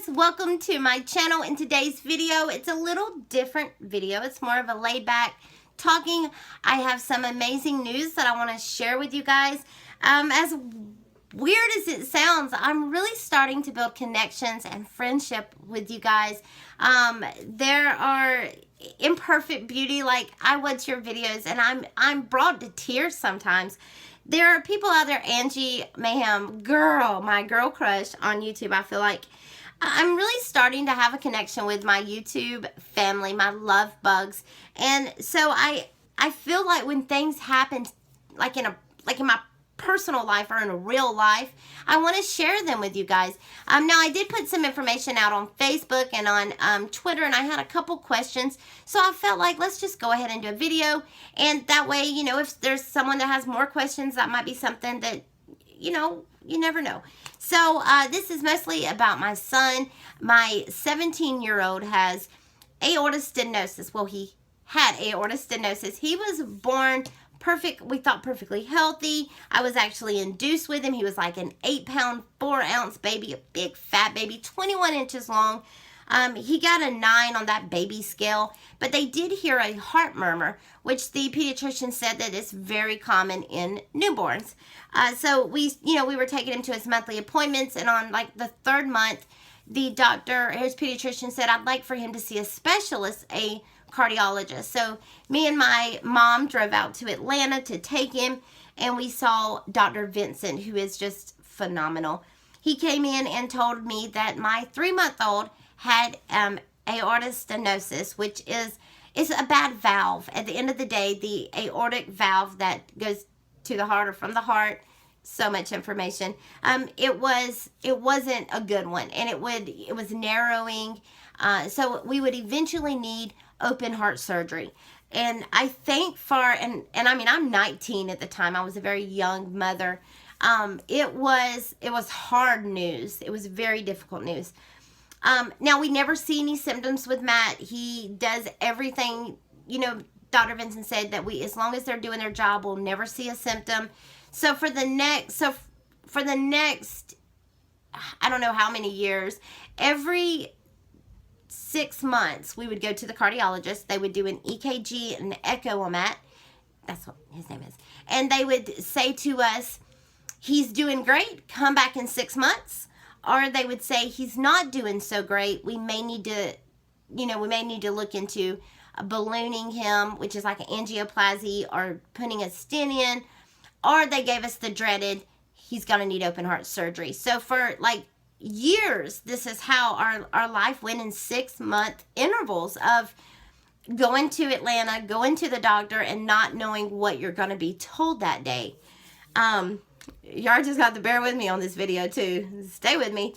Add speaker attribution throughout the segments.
Speaker 1: welcome to my channel. In today's video, it's a little different video. It's more of a laid back talking. I have some amazing news that I want to share with you guys. As weird as it sounds, I'm really starting to build connections and friendship with you guys. There are imperfect beauty, like I watch your videos and I'm brought to tears sometimes. There are people out there, Angie Mayhem, my girl crush on YouTube. I feel like I'm really starting to have a connection with my YouTube family, my love bugs. And so I feel like when things happen, like in my personal life or in a real life, I want to share them with you guys. Now I did put some information out on Facebook and on Twitter, and I had a couple questions, so I felt like let's just go ahead and do a video, and that way, you know, if there's someone that has more questions, that might be something that, you know, you never know. So this is mostly about my son. My 17-year-old has aortic stenosis. Well, he had aortic stenosis. He was born perfect, we thought perfectly healthy. I was actually induced with him. He was like an 8-pound, 4-ounce baby, a big fat baby, 21 inches long. He got a 9 on that baby scale, but they did hear a heart murmur, which the pediatrician said that is very common in newborns. So we were taking him to his monthly appointments, and on like the 3rd month, the doctor, his pediatrician, said, I'd like for him to see a specialist, a cardiologist. So me and my mom drove out to Atlanta to take him, and we saw Dr. Vincent, who is just phenomenal. He came in and told me that my 3-month-old had aortic stenosis, which is a bad valve. At the end of the day, the aortic valve that goes to the heart or from the heart, so much information. It wasn't a good one, and it was narrowing. So we would eventually need open heart surgery. And I think and I mean, I'm 19 at the time. I was a very young mother. It was hard news. It was very difficult news. Now, we never see any symptoms with Matt. He does everything, you know, Dr. Vincent said that as long as they're doing their job, we'll never see a symptom. So for the next, I don't know how many years, every 6 months, we would go to the cardiologist. They would do an EKG and an echo on Matt. That's what his name is. And they would say to us, he's doing great, come back in 6 months. Or they would say, he's not doing so great. We may need to look into ballooning him, which is like an angioplasty, or putting a stent in. Or they gave us the dreaded, he's going to need open heart surgery. So for like years, this is how our life went, in 6-month intervals of going to Atlanta, going to the doctor, and not knowing what you're going to be told that day. Y'all just got to bear with me on this video too. Stay with me.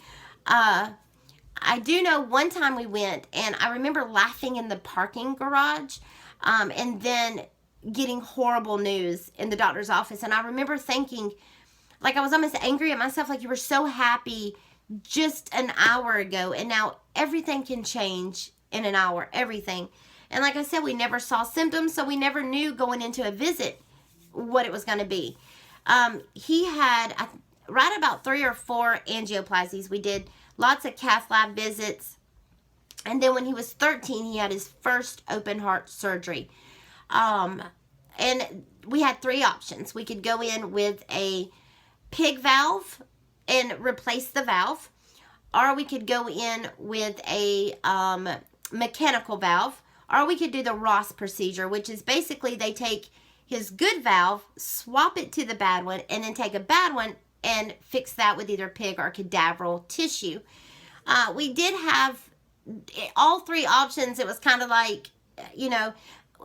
Speaker 1: I do know one time we went, and I remember laughing in the parking garage, and then getting horrible news in the doctor's office. And I remember thinking, like, I was almost angry at myself, like, you were so happy just an hour ago, and now everything can change in an hour, everything. And like I said, we never saw symptoms, so we never knew going into a visit what it was going to be. He had right about 3 or 4 angioplasties. We did lots of cath lab visits, and then when he was 13, he had his first open heart surgery. And we had 3 options. We could go in with a pig valve and replace the valve, or we could go in with a mechanical valve, or we could do the Ross procedure, which is basically they take his good valve, swap it to the bad one, and then take a bad one and fix that with either pig or cadaveral tissue. We did have all 3 options. It was kind of like, you know,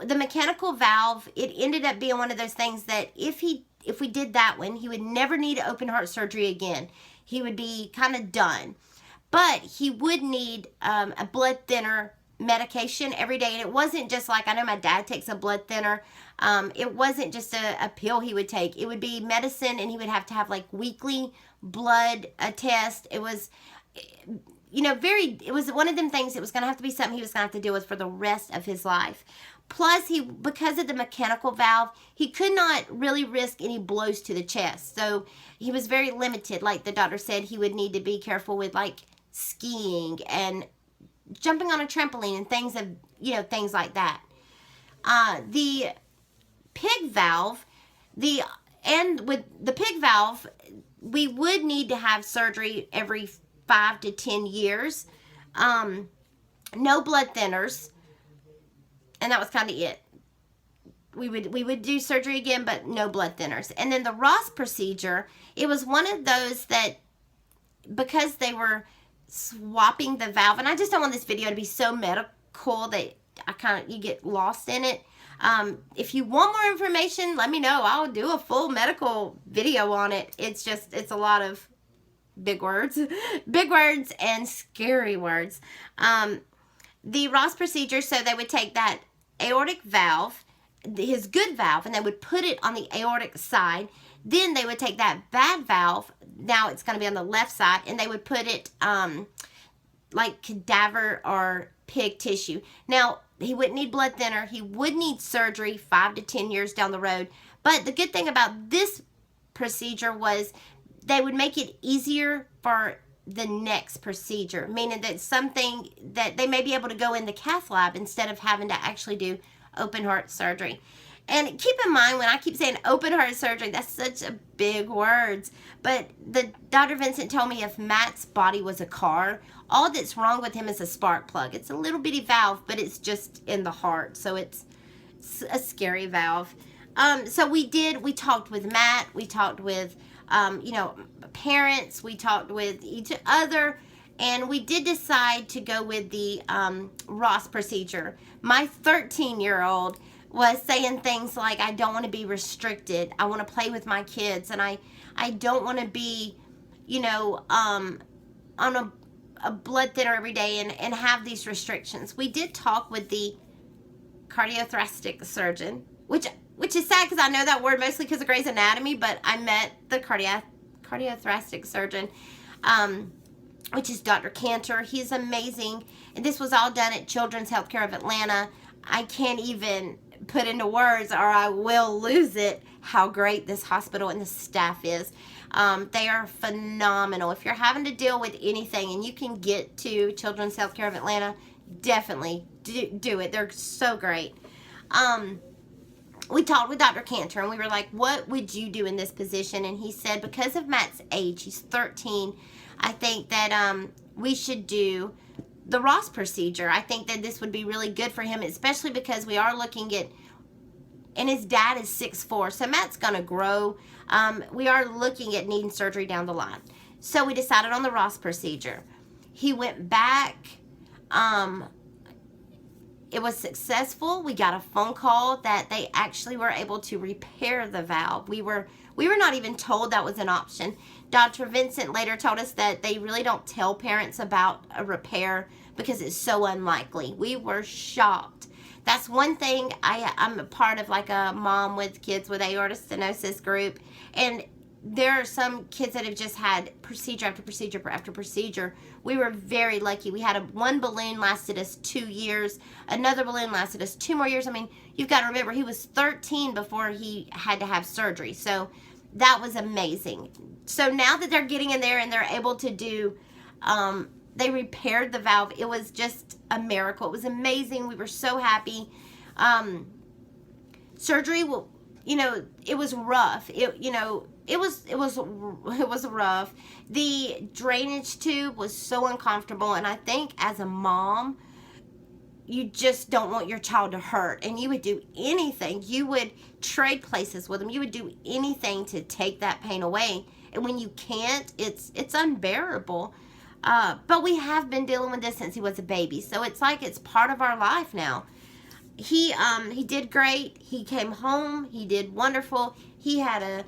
Speaker 1: the mechanical valve, it ended up being one of those things that if we did that one, he would never need open heart surgery again. He would be kind of done. But he would need a blood thinner medication every day. And it wasn't just like, I know my dad takes a blood thinner. It wasn't just a pill he would take. It would be medicine, and he would have to have like weekly blood test. It was, you know, it was one of them things. It was going to have to be something he was going to have to deal with for the rest of his life. Plus, because of the mechanical valve, he could not really risk any blows to the chest. So he was very limited. Like the doctor said, he would need to be careful with like skiing and jumping on a trampoline and things like that. The pig valve, with the pig valve, we would need to have surgery every 5 to 10 years. No blood thinners, and that was kind of it. We would do surgery again, but no blood thinners. And then the Ross procedure, it was one of those that, because they were swapping the valve, and I just don't want this video to be so medical that you get lost in it. If you want more information, let me know. I'll do a full medical video on it. It's a lot of big words and scary words. The Ross procedure, so they would take that aortic valve, his good valve, and they would put it on the aortic side. Then they would take that bad valve, now it's going to be on the left side, and they would put it like cadaver or pig tissue. Now, he wouldn't need blood thinner. He would need surgery 5 to 10 years down the road. But the good thing about this procedure was they would make it easier for the next procedure, meaning that something that they may be able to go in the cath lab instead of having to actually do open heart surgery. And keep in mind, when I keep saying open heart surgery, that's such a big words. But Dr. Vincent told me if Matt's body was a car, all that's wrong with him is a spark plug. It's a little bitty valve, but it's just in the heart. So it's a scary valve. So we talked with Matt. We talked with, parents. We talked with each other. And we did decide to go with the Ross procedure. My 13-year-old was saying things like, I don't want to be restricted. I want to play with my kids. And I don't want to be, on a blood thinner every day and have these restrictions. We did talk with the cardiothoracic surgeon, which is sad because I know that word mostly because of Grey's Anatomy, but I met the cardiothoracic surgeon, which is Dr. Cantor. He's amazing. And this was all done at Children's Healthcare of Atlanta. I can't even put into words, or I will lose it, how great this hospital and the staff is. They are phenomenal. If you're having to deal with anything and you can get to Children's Healthcare of Atlanta, definitely do it. They're so great. We talked with Dr. Cantor and we were like, what would you do in this position? And he said, because of Matt's age, he's 13, I think that we should do the Ross procedure. I think that this would be really good for him, especially because we are looking at, and his dad is 6'4", so Matt's going to grow. We are looking at needing surgery down the line. So we decided on the Ross procedure. He went back. It was successful. We got a phone call that they actually were able to repair the valve. We were not even told that was an option. Dr. Vincent later told us that they really don't tell parents about a repair because it's so unlikely. We were shocked. That's one thing. I'm a part of like a mom with kids with aortic stenosis group, and there are some kids that have just had procedure after procedure after procedure. We were very lucky. We had one balloon lasted us 2 years. Another balloon lasted us 2 more years. I mean, you've got to remember, he was 13 before he had to have surgery. So that was amazing. So now that they're getting in there and they're able to do, they repaired the valve. It was just a miracle. It was amazing. We were so happy. Surgery, it was rough. It was rough. The drainage tube was so uncomfortable, and I think as a mom, you just don't want your child to hurt, and you would do anything. You would trade places with them. You would do anything to take that pain away, and when you can't, it's unbearable. But we have been dealing with this since he was a baby, so it's like it's part of our life now. He did great. He came home. He did wonderful. He had a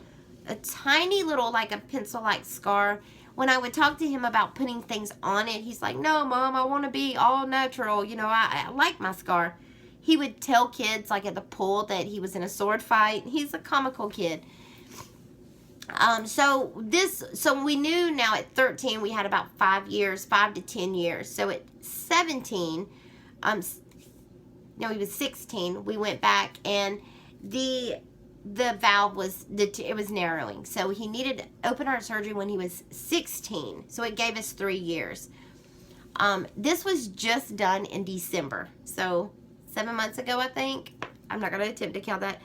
Speaker 1: tiny little, like a pencil-like scar. When I would talk to him about putting things on it, he's like, no, Mom, I want to be all natural. I like my scar. He would tell kids, like at the pool, that he was in a sword fight. He's a comical kid. So we knew now at 13 we had about 5 to 10 years. So at 17, he was 16, we went back, and the valve was narrowing. So he needed open heart surgery when he was 16. So it gave us 3 years. This was just done in December, so 7 months ago, I think. I'm not going to attempt to count that.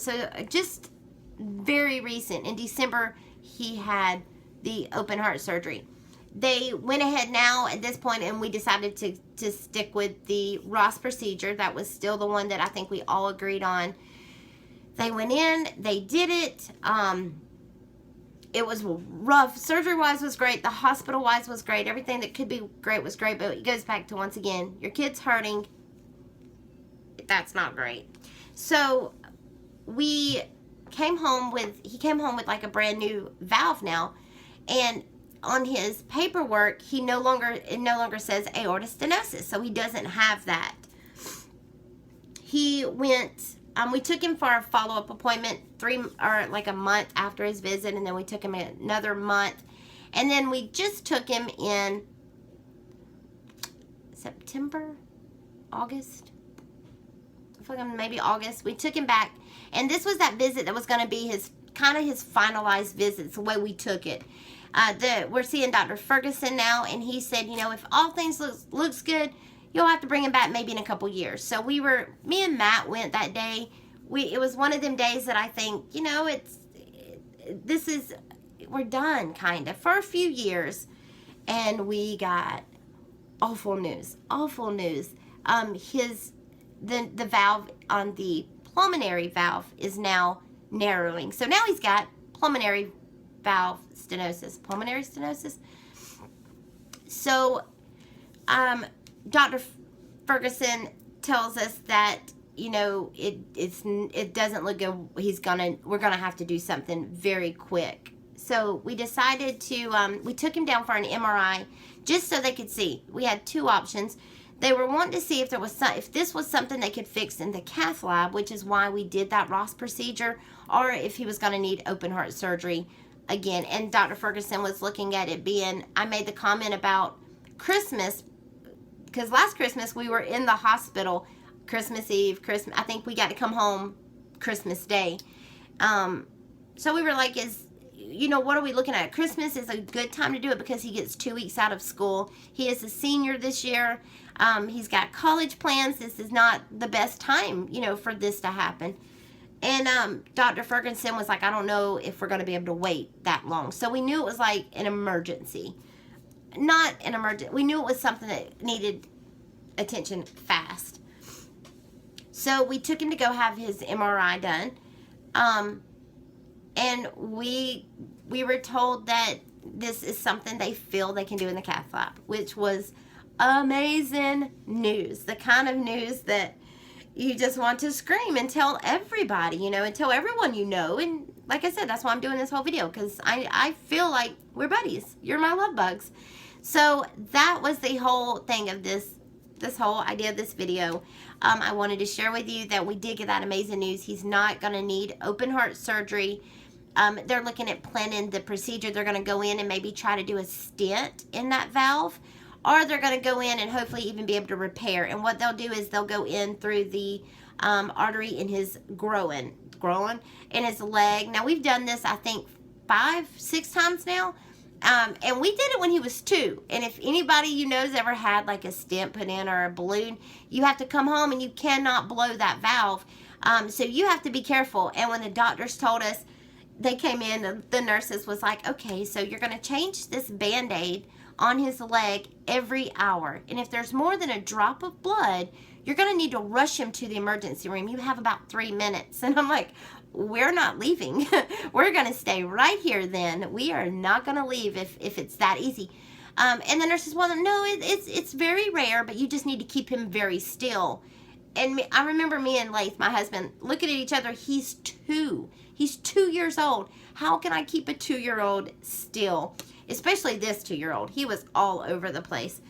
Speaker 1: So just very recent. In December, he had the open heart surgery. They went ahead now at this point, and we decided to stick with the Ross procedure. That was still the one that I think we all agreed on. They went in, they did it. It was rough. Surgery-wise was great. The hospital-wise was great. Everything that could be great was great, but it goes back to, once again, your kid's hurting. That's not great. So he came home with like a brand new valve now, and on his paperwork, it no longer says aortic stenosis, so he doesn't have that. He went. We took him for a follow-up appointment like a month after his visit, and then we took him another month, and then we just took him in September, August. I feel like maybe August. We took him back, and this was that visit that was going to be his finalized visit. It's the way we took it. We're seeing Dr. Ferguson now, and he said, if all things looks good, you'll have to bring him back maybe in a couple years. So me and Matt went that day. It was one of them days that I think, we're done kind of for a few years. And we got awful news. The valve on the pulmonary valve is now narrowing. So now he's got pulmonary valve stenosis. Pulmonary stenosis. So, Dr. Ferguson tells us that, it doesn't look good. We're gonna have to do something very quick. So we decided to, we took him down for an MRI just so they could see. We had two options. They were wanting to see if this was something they could fix in the cath lab, which is why we did that Ross procedure, or if he was gonna need open heart surgery again. And Dr. Ferguson was looking at it being, I made the comment about Christmas, because last Christmas we were in the hospital, Christmas Eve, I think we got to come home Christmas Day. So we were like, what are we looking at? Christmas is a good time to do it because he gets 2 weeks out of school. He is a senior this year. He's got college plans. This is not the best time, for this to happen. And Dr. Ferguson was like, I don't know if we're going to be able to wait that long. So we knew it was like an emergency. Not an emergency. We knew it was something that needed attention fast. So we took him to go have his MRI done. And we were told that this is something they feel they can do in the cath lab, which was amazing news. The kind of news that you just want to scream and tell everybody, and tell everyone And like I said, that's why I'm doing this whole video, because I feel like we're buddies. You're my love bugs. So that was the whole thing of this whole idea of this video. I wanted to share with you that we did get that amazing news. He's not going to need open heart surgery. They're looking at planning the procedure. They're going to go in and maybe try to do a stent in that valve, or they're going to go in and hopefully even be able to repair. And what they'll do is they'll go in through the artery in his groin, in his leg. Now, we've done this, I think, 5-6 times now. And we did it when he was 2. And if anybody has ever had like a stent put in or a balloon, you have to come home and you cannot blow that valve. So you have to be careful. And when the doctors told us, they came in, the nurses was like, okay, so you're going to change this Band-Aid on his leg every hour. And if there's more than a drop of blood, you're going to need to rush him to the emergency room. You have about 3 minutes. And I'm like, we're not leaving. We're going to stay right here then. We are not going to leave if it's that easy. And the nurses, well, no, it's very rare, but you just need to keep him very still. And I remember me and Laith, my husband, looking at each other. He's 2. He's 2 years old. How can I keep a 2-year-old still? Especially this 2-year-old. He was all over the place.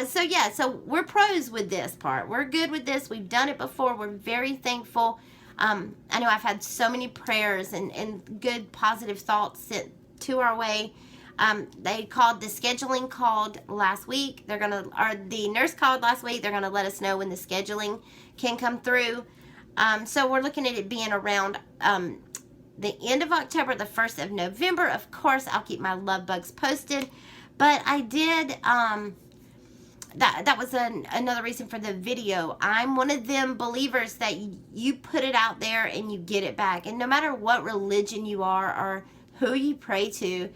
Speaker 1: So we're pros with this part. We're good with this. We've done it before. We're very thankful. I know I've had so many prayers and good positive thoughts sent to our way. The scheduling called last week. The nurse called last week. They're gonna let us know when the scheduling can come through. So we're looking at it being around the end of October, the 1st of November. Of course, I'll keep my love bugs posted. But I did that was another reason for the video. I'm one of them believers that you put it out there and you get it back. And no matter what religion you are or who you pray to,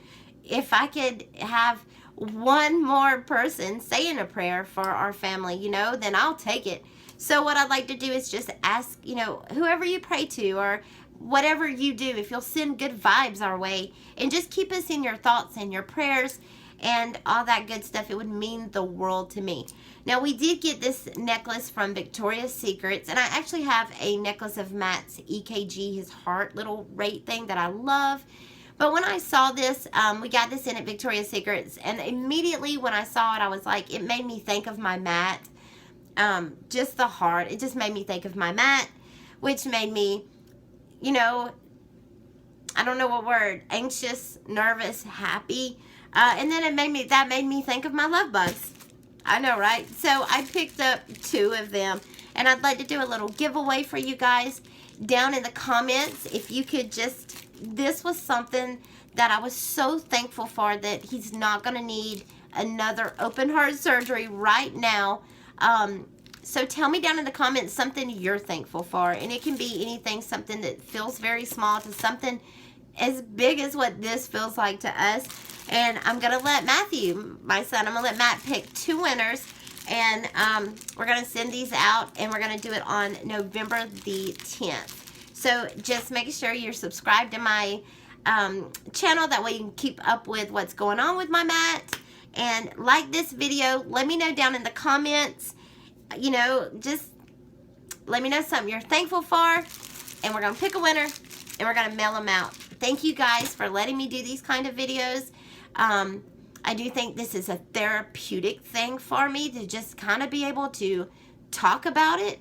Speaker 1: if I could have one more person saying a prayer for our family, you know, then I'll take it. So what I'd like to do is just ask, you know, whoever you pray to or whatever you do, if you'll send good vibes our way and just keep us in your thoughts and your prayers and all that good stuff, it would mean the world to me. Now, we did get this necklace from Victoria's Secrets, and I actually have a necklace of Matt's EKG, his heart little rate thing that I love. But when I saw this, we got this in at Victoria's Secrets, and immediately when I saw it, I was like, it made me think of my Matt. Just the heart, it just made me think of my Matt, which made me, you know, I don't know what word, anxious, nervous, happy. And then that made me think of my love bugs. I know, right? So I picked up 2 of them, and I'd like to do a little giveaway for you guys down in the comments. If you could just, this was something that I was so thankful for, that he's not going to need another open heart surgery right now. So tell me down in the comments something you're thankful for, and it can be anything, something that feels very small to something as big as what this feels like to us. And I'm going to let Matthew, my son, I'm going to let Matt pick 2 winners. And we're going to send these out, and we're going to do it on November the 10th. So just make sure you're subscribed to my channel. That way you can keep up with what's going on with my Matt. And like this video. Let me know down in the comments. You know, just let me know something you're thankful for. And we're going to pick a winner, and we're going to mail them out. Thank you guys for letting me do these kind of videos. I do think this is a therapeutic thing for me to just kind of be able to talk about it.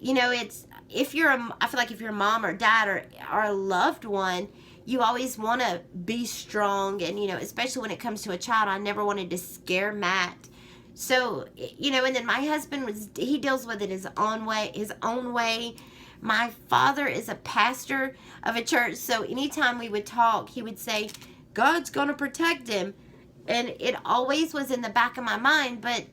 Speaker 1: You know, it's, I feel like if you're a mom or dad or a loved one, you always want to be strong. And, you know, especially when it comes to a child, I never wanted to scare Matt. So, you know, and then my husband he deals with it his own way. My father is a pastor of a church, so anytime we would talk, he would say, God's going to protect him. And it always was in the back of my mind, but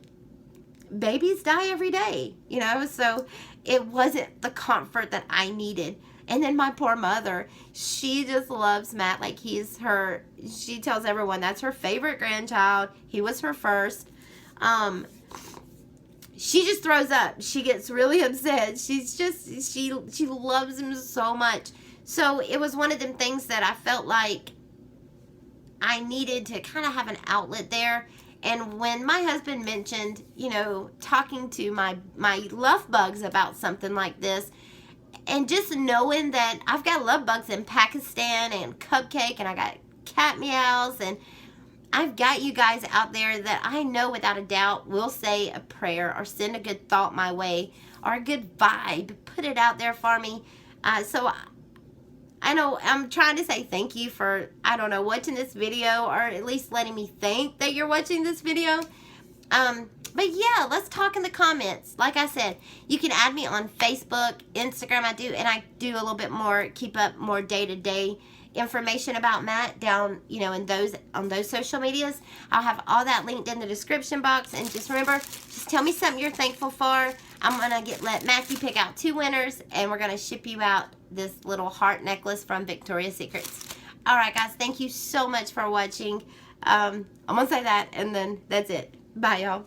Speaker 1: babies die every day, you know, so it wasn't the comfort that I needed. And then my poor mother, she just loves Matt like he's her, she tells everyone that's her favorite grandchild. He was her first. She just throws up. She gets really upset. She's just, she loves him so much. So it was one of them things that I felt like I needed to kind of have an outlet there. And when my husband mentioned, you know, talking to my love bugs about something like this, and just knowing that I've got love bugs in Pakistan and Cupcake, and I got cat meows, and I've got you guys out there that I know without a doubt will say a prayer or send a good thought my way or a good vibe. Put it out there for me. So I know I'm trying to say thank you for, I don't know, watching this video, or at least letting me think that you're watching this video. But yeah, let's talk in the comments. Like I said, you can add me on Facebook, Instagram. I do a little bit more, keep up more day-to-day information about Matt down, you know, on those social medias. I'll have all that linked in the description box. And just remember, just tell me something you're thankful for. I'm gonna let Matthew pick out 2 winners, and we're gonna ship you out this little heart necklace from Victoria's Secrets. All right, guys, thank you so much for watching. I'm gonna say that, and then that's it. Bye, y'all.